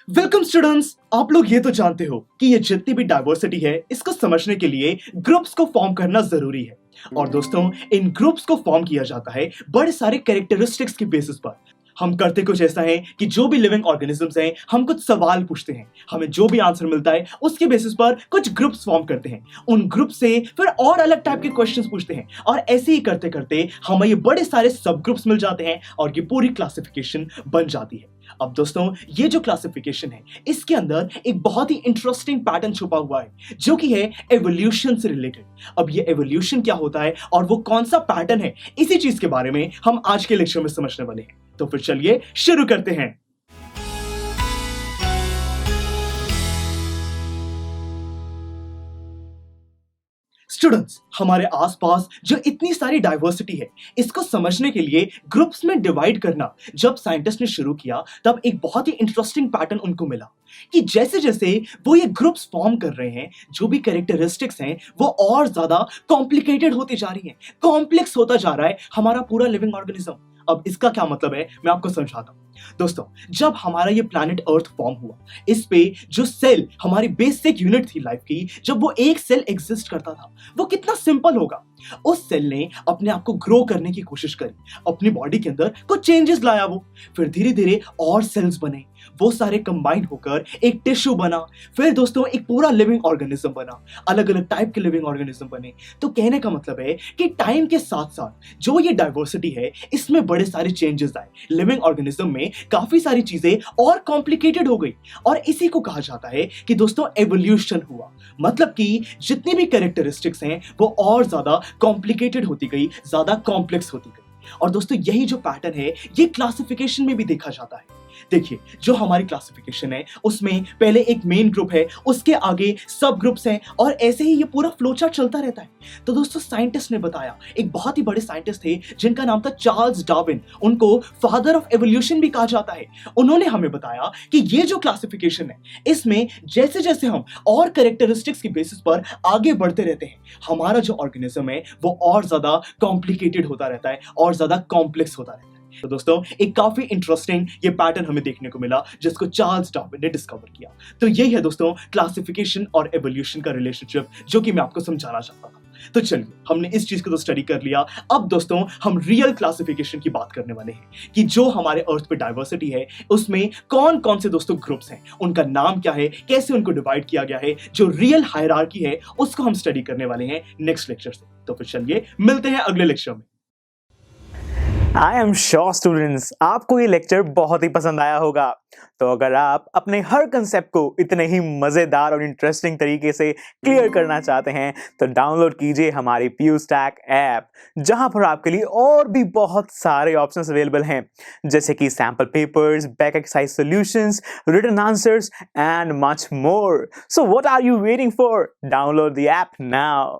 Welcome students. आप लोग ये तो जानते हो कि ये जितनी भी डाइवर्सिटी है इसको समझने के लिए ग्रुप्स को फॉर्म करना जरूरी है। और दोस्तों, इन ग्रुप्स को फॉर्म किया जाता है बड़े सारे कैरेक्टरिस्टिक्स की बेसिस पर। हम करते कुछ ऐसा है कि जो भी लिविंग ऑर्गेनिजम्स हैं, हम कुछ सवाल पूछते हैं, हमें जो भी आंसर मिलता है उसके बेसिस पर कुछ ग्रुप्स फॉर्म करते हैं। उन ग्रुप से फिर और अलग टाइप के क्वेश्चंस पूछते हैं और ऐसे ही करते करते हमें ये बड़े सारे सब ग्रुप्स मिल जाते हैं और ये पूरी क्लासिफिकेशन बन जाती है। अब दोस्तों, ये जो क्लासिफिकेशन है इसके अंदर एक बहुत ही इंटरेस्टिंग पैटर्न छुपा हुआ है जो कि है एवोल्यूशन से रिलेटेड। अब ये एवोल्यूशन क्या होता है और वो कौन सा पैटर्न है, इसी चीज के बारे में हम आज के लेक्चर में समझने वाले हैं। तो फिर चलिए शुरू करते हैं। स्टूडेंट्स, हमारे आसपास जो इतनी सारी डाइवर्सिटी है इसको समझने के लिए ग्रुप्स में डिवाइड करना जब साइंटिस्ट ने शुरू किया तब एक बहुत ही इंटरेस्टिंग पैटर्न उनको मिला कि जैसे जैसे वो ये ग्रुप्स फॉर्म कर रहे हैं, जो भी कैरेक्टरिस्टिक्स हैं वो और ज्यादा कॉम्प्लिकेटेड होती जा रही हैं, कॉम्प्लेक्स होता जा रहा है हमारा पूरा लिविंग ऑर्गेनिज्म। अब इसका क्या मतलब है मैं आपको समझाता हूं। दोस्तों, जब हमारा ये प्लैनेट अर्थ फॉर्म हुआ, इस पे जो सेल हमारी बेसिक यूनिट थी लाइफ की, जब वो एक सेल एग्जिस्ट करता था, वो कितना सिंपल होगा। उस सेल ने अपने आप को ग्रो करने की कोशिश करी, अपनी बॉडी के अंदर कुछ चेंजेस लाया वो, फिर धीरे धीरे और सेल्स बने, वो सारे कंबाइन होकर एक टिश्यू बना, फिर दोस्तों एक पूरा लिविंग ऑर्गेनिज्म बना, अलग अलग टाइप के लिविंग ऑर्गेनिज्म बने। तो कहने का मतलब है कि टाइम के साथ साथ जो ये डाइवर्सिटी है इसमें बड़े सारे चेंजेस आए, लिविंग ऑर्गेनिज्म में काफी सारी चीजें और कॉम्प्लिकेटेड हो गई और इसी को कहा जाता है कि दोस्तों एवोल्यूशन हुआ। मतलब कि जितनी भी कैरेक्टरिस्टिक्स हैं वो और ज्यादा कॉम्प्लिकेटेड होती गई, ज्यादा कॉम्प्लेक्स होती गई। और दोस्तों, यही जो पैटर्न है ये क्लासिफिकेशन में भी देखा जाता है। देखिए, जो हमारी क्लासिफिकेशन है उसमें पहले एक मेन ग्रुप है, उसके आगे सब ग्रुप्स हैं और ऐसे ही ये पूरा फ्लोचार्ट चलता रहता है। तो दोस्तों, साइंटिस्ट ने बताया, एक बहुत ही बड़े साइंटिस्ट थे जिनका नाम था चार्ल्स डार्विन, उनको फादर ऑफ एवोल्यूशन भी कहा जाता है। उन्होंने हमें बताया कि ये जो क्लासिफिकेशन है इसमें जैसे जैसे हम और कैरेक्टरिस्टिक्स की बेसिस पर आगे बढ़ते रहते हैं, हमारा जो ऑर्गेनिज्म है वो और ज्यादा कॉम्प्लिकेटेड होता रहता है और ज्यादा कॉम्प्लेक्स होता रहता है। तो दोस्तों, एक काफी इंटरेस्टिंग ये पैटर्न हमें देखने को मिला जिसको चार्ल्स डार्विन ने डिस्कवर किया। तो यही है दोस्तों क्लासिफिकेशन और एवोल्यूशन का रिलेशनशिप जो कि मैं आपको समझाना चाहता था। तो चलिए, हमने इस चीज को तो स्टडी कर लिया। अब दोस्तों, हम रियल क्लासिफिकेशन की बात करने वाले हैं कि जो हमारे अर्थ पे डाइवर्सिटी है उसमें कौन कौन से दोस्तों ग्रुप्स हैं, उनका नाम क्या है, कैसे उनको डिवाइड किया गया है, जो रियल हायरार्की है उसको हम स्टडी करने वाले हैं नेक्स्ट लेक्चर से। तो फिर चलिए मिलते हैं अगले लेक्चर में। आई एम श्योर स्टूडेंट्स, आपको ये लेक्चर बहुत ही पसंद आया होगा। तो अगर आप अपने हर कंसेप्ट को इतने ही मजेदार और इंटरेस्टिंग तरीके से क्लियर करना चाहते हैं तो डाउनलोड कीजिए हमारी PuStack ऐप, जहां पर आपके लिए और भी बहुत सारे ऑप्शंस अवेलेबल हैं, जैसे कि sample papers, back exercise solutions, written answers and much more. So what are you waiting for? Download the app now.